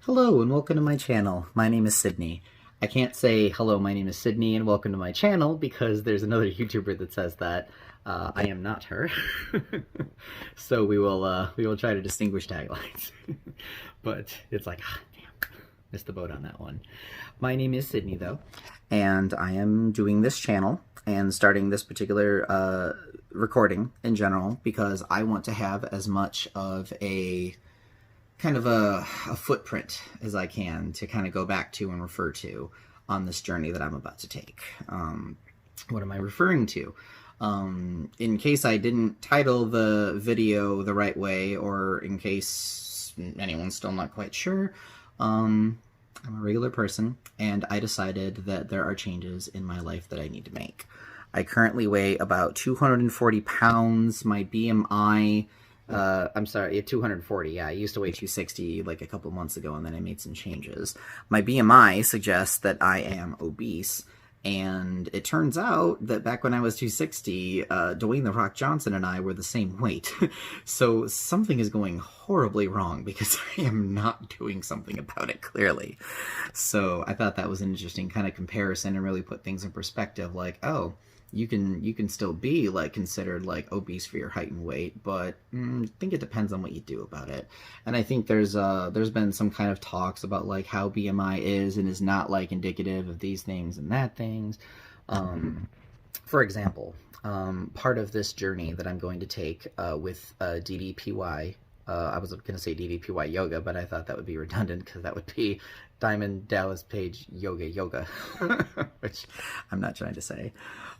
Hello and welcome to my channel. My name is Sydney. I can't say hello, my name is Sydney and welcome to my channel because there's another YouTuber that says that. I am not her. So we will try to distinguish taglines. But it's like, damn, missed the boat on that one. My name is Sydney though, and I am doing this channel and starting this particular recording in general because I want to have as much of a kind of a footprint as I can to kind of go back to and refer to on this journey that I'm about to take. What am I referring to? In case I didn't title the video the right way, or in case anyone's still not quite sure, I'm a regular person, and I decided that there are changes in my life that I need to make. I currently weigh about 240 pounds. My BMI... I'm sorry, 240, yeah, I used to weigh 260 like a couple months ago, and then I made some changes. My BMI suggests that I am obese, and it turns out that back when I was 260, Dwayne "The Rock" Johnson and I were the same weight. So something is going horribly wrong because I am not doing something about it, clearly. So I thought that was an interesting kind of comparison and really put things in perspective, like, oh, you can still be like considered like obese for your height and weight, but I think it depends on what you do about it. And I think there's been some kind of talks about like how BMI is and is not like indicative of these things and that things. For example, part of this journey that I'm going to take with DDPY. I was going to say DDPY yoga, but I thought that would be redundant because that would be Diamond Dallas Page Yoga, which I'm not trying to say.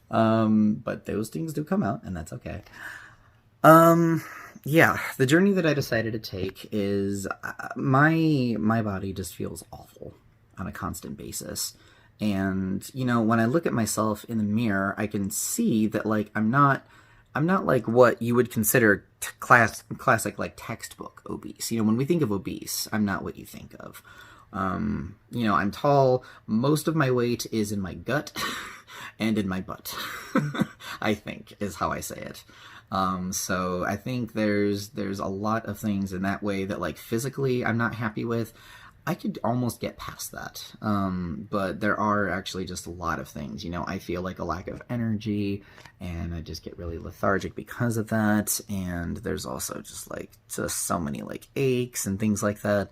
But those things do come out, and that's okay. Yeah, the journey that I decided to take is my body just feels awful on a constant basis. And, you know, when I look at myself in the mirror, I can see that, like, I'm not like what you would consider classic, like, textbook obese. You know, when we think of obese, I'm not what you think of. You know, I'm tall. Most of my weight is in my gut and in my butt, I think, is how I say it. So I think there's a lot of things in that way that, like, physically I'm not happy with. I could almost get past that. But there are actually just a lot of things. You know, I feel like a lack of energy, and I just get really lethargic because of that. And there's also just so many like aches and things like that.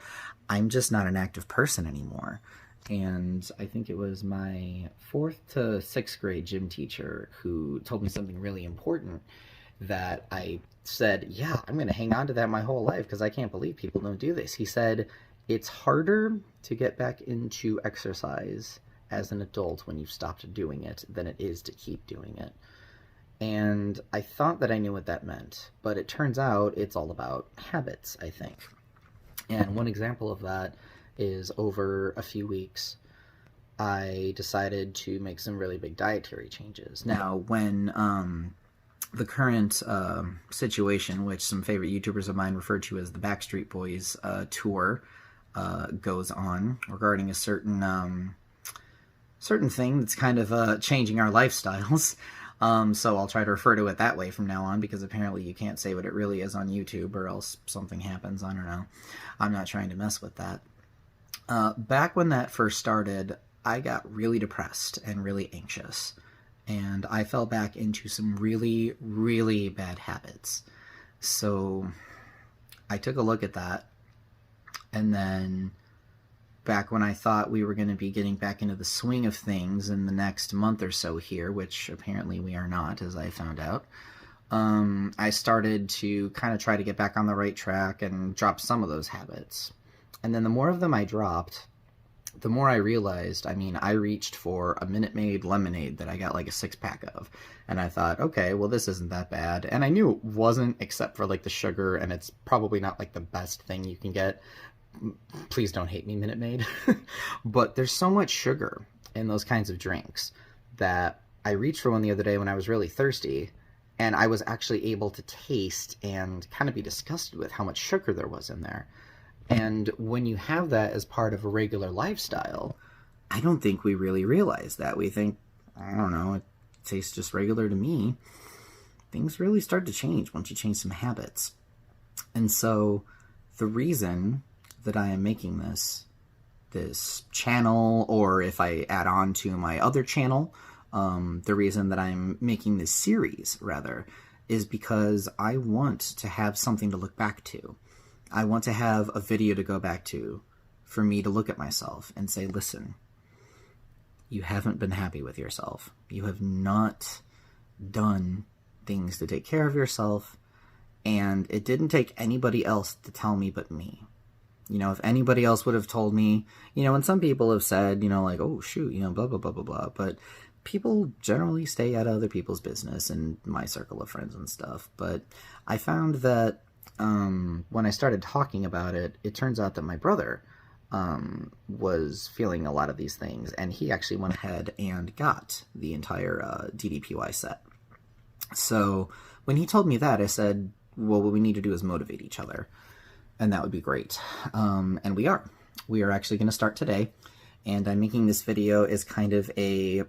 I'm just not an active person anymore. And I think it was my 4th to 6th grade gym teacher who told me something really important that I said, yeah, I'm going to hang on to that my whole life because I can't believe people don't do this. He said, it's harder to get back into exercise as an adult when you've stopped doing it than it is to keep doing it. And I thought that I knew what that meant, but it turns out it's all about habits, I think. And one example of that is over a few weeks, I decided to make some really big dietary changes. Now, when the current situation, which some favorite YouTubers of mine refer to as the Backstreet Boys tour, goes on regarding a certain thing that's kind of changing our lifestyles. So I'll try to refer to it that way from now on, because apparently you can't say what it really is on YouTube or else something happens. I don't know. I'm not trying to mess with that. Back when that first started, I got really depressed and really anxious, and I fell back into some really, really bad habits. So I took a look at that, and then back when I thought we were going to be getting back into the swing of things in the next month or so here, which apparently we are not, as I found out, I started to kind of try to get back on the right track and drop some of those habits. And then the more of them I dropped, the more I realized, I mean, I reached for a Minute Maid lemonade that I got like a 6-pack of. And I thought, okay, well, this isn't that bad. And I knew it wasn't, except for like the sugar, and it's probably not like the best thing you can get. Please don't hate me, Minute Maid. But there's so much sugar in those kinds of drinks that I reached for one the other day when I was really thirsty, and I was actually able to taste and kind of be disgusted with how much sugar there was in there. And when you have that as part of a regular lifestyle, I don't think we really realize that. We think, I don't know, it tastes just regular to me. Things really start to change once you change some habits. And so the reason that I am making this channel, or if I add on to my other channel, the reason that I'm making this series, rather, is because I want to have something to look back to. I want to have a video to go back to for me to look at myself and say, listen, you haven't been happy with yourself. You have not done things to take care of yourself, and it didn't take anybody else to tell me but me. You know, if anybody else would have told me, you know, and some people have said, you know, like, oh, shoot, you know, blah, blah, blah, blah, blah. But people generally stay out of other people's business in my circle of friends and stuff. But I found that when I started talking about it, it turns out that my brother was feeling a lot of these things. And he actually went ahead and got the entire DDPY set. So when he told me that, I said, well, what we need to do is motivate each other. And that would be great. And we are. We are actually going to start today. And I'm making this video as kind of a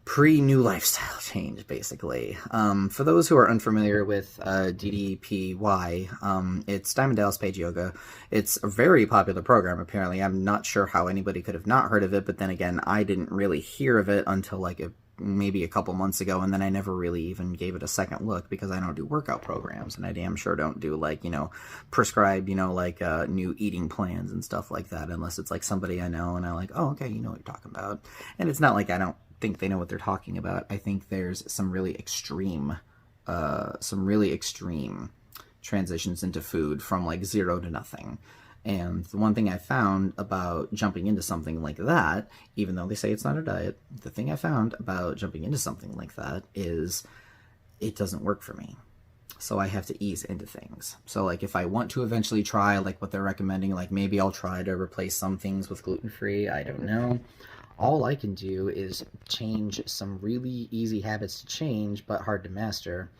pre-new lifestyle change, basically. For those who are unfamiliar with DDPY, it's Diamond Dallas Page Yoga. It's a very popular program, apparently. I'm not sure how anybody could have not heard of it, but then again, I didn't really hear of it until like maybe a couple months ago, and then I never really even gave it a second look because I don't do workout programs, and I damn sure don't do, like, you know, prescribed, you know, like new eating plans and stuff like that, unless it's like somebody I know and I'm like, oh, okay, you know what you're talking about. And it's not like I don't think they know what they're talking about. I think there's some really extreme transitions into food from like 0 to nothing. And the one thing I found about jumping into something like that, even though they say it's not a diet, the thing I found about jumping into something like that is it doesn't work for me. So I have to ease into things. So like if I want to eventually try like what they're recommending, like maybe I'll try to replace some things with gluten-free, I don't know. All I can do is change some really easy habits to change but hard to master,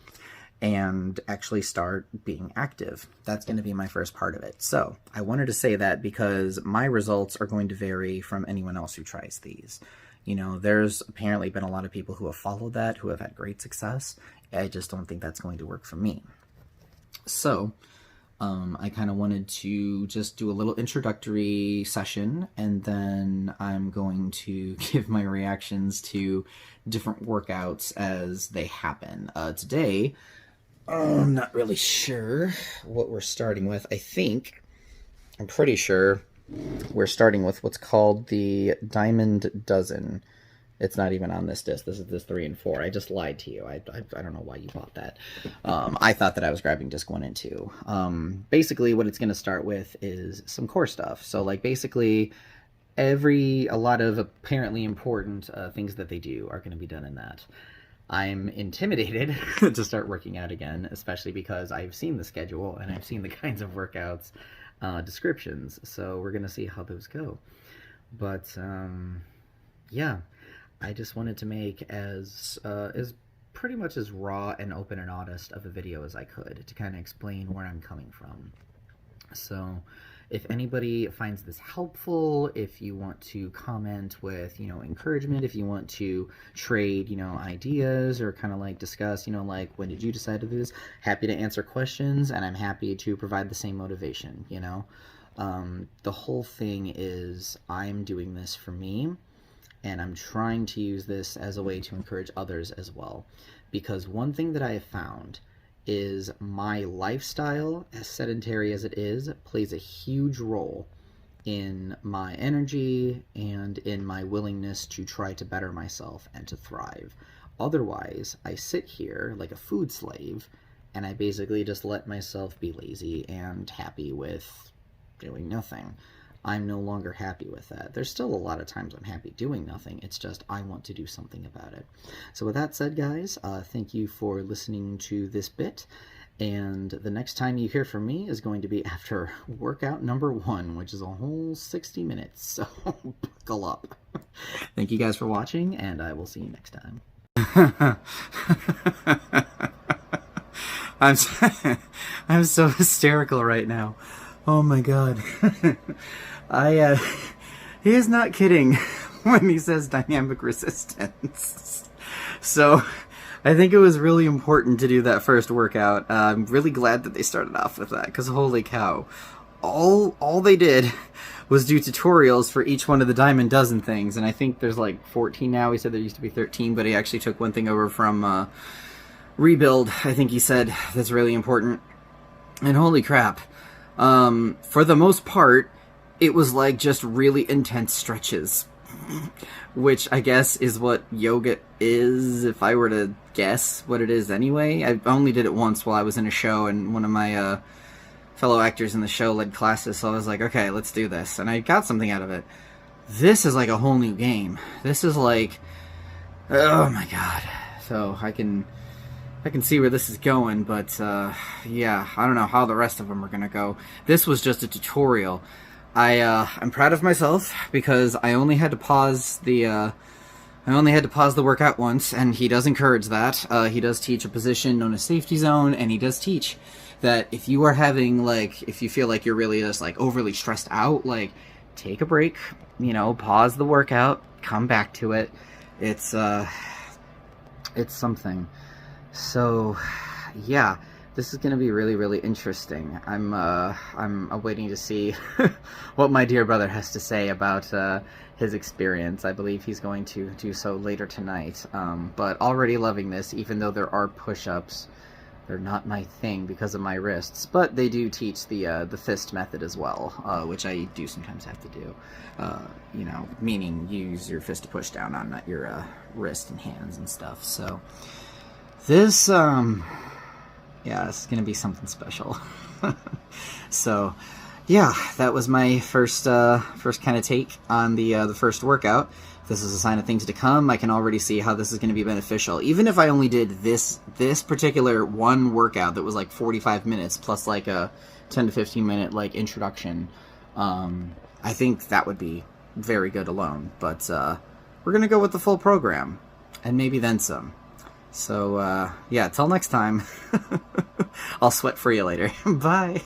and actually start being active. That's going to be my first part of it. So I wanted to say that because my results are going to vary from anyone else who tries these. You know, there's apparently been a lot of people who have followed that, who have had great success. I just don't think that's going to work for me. So I kind of wanted to just do a little introductory session, and then I'm going to give my reactions to different workouts as they happen. Today, I'm not really sure what we're starting with. I'm pretty sure we're starting with what's called the Diamond Dozen. It's not even on this disc. This is disc 3 and 4. I just lied to you. I don't know why you bought that. I thought that I was grabbing disc 1 and 2. Basically, what it's going to start with is some core stuff. So, like, basically, a lot of apparently important things that they do are going to be done in that. I'm intimidated to start working out again, especially because I've seen the schedule and I've seen the kinds of workouts descriptions. So we're going to see how those go. But, yeah. I just wanted to make as pretty much as raw and open and honest of a video as I could to kind of explain where I'm coming from. So if anybody finds this helpful, if you want to comment with, you know, encouragement, if you want to trade, you know, ideas or kind of like discuss, you know, like, when did you decide to do this? Happy to answer questions, and I'm happy to provide the same motivation, you know. The whole thing is I'm doing this for me, and I'm trying to use this as a way to encourage others as well. Because one thing that I have found is my lifestyle, as sedentary as it is, plays a huge role in my energy and in my willingness to try to better myself and to thrive. Otherwise, I sit here like a food slave, and I basically just let myself be lazy and happy with doing nothing. I'm no longer happy with that. There's still a lot of times I'm happy doing nothing. It's just I want to do something about it. So with that said, guys, thank you for listening to this bit. And the next time you hear from me is going to be after workout number 1, which is a whole 60 minutes. So buckle up. Thank you guys for watching, and I will see you next time. I'm so hysterical right now. Oh my god. He is not kidding when he says dynamic resistance. So I think it was really important to do that first workout. I'm really glad that they started off with that, because holy cow. All they did was do tutorials for each one of the Diamond Dozen things, and I think there's like 14 now. He said there used to be 13, but he actually took one thing over from Rebuild, I think he said, that's really important. And holy crap. For the most part, it was like just really intense stretches. Which I guess is what yoga is, if I were to guess what it is anyway. I only did it once while I was in a show, and one of my fellow actors in the show led classes, so I was like, okay, let's do this. And I got something out of it. This is like a whole new game. This is like, oh my god. So I can see where this is going, but yeah, I don't know how the rest of them are gonna go. This was just a tutorial. I'm proud of myself because I only had to pause the workout once, and he does encourage that. He does teach a position known as safety zone, and he does teach that if you are having, like, if you feel like you're really just, like, overly stressed out, like, take a break, you know, pause the workout, come back to it. It's something. So, yeah, this is going to be really, really interesting. I'm waiting to see what my dear brother has to say about his experience. I believe he's going to do so later tonight. But already loving this, even though there are push-ups. They're not my thing because of my wrists, but they do teach the fist method as well, which I do sometimes have to do. You know, meaning use your fist to push down on not your wrist and hands and stuff. So this, yeah, this is gonna be something special. So, yeah, that was my first kind of take on the first workout. This is a sign of things to come. I can already see how this is going to be beneficial. Even if I only did this particular one workout that was like 45 minutes plus like a 10 to 15 minute like introduction, I think that would be very good alone. But we're going to go with the full program and maybe then some. So yeah, till next time. I'll sweat for you later. Bye.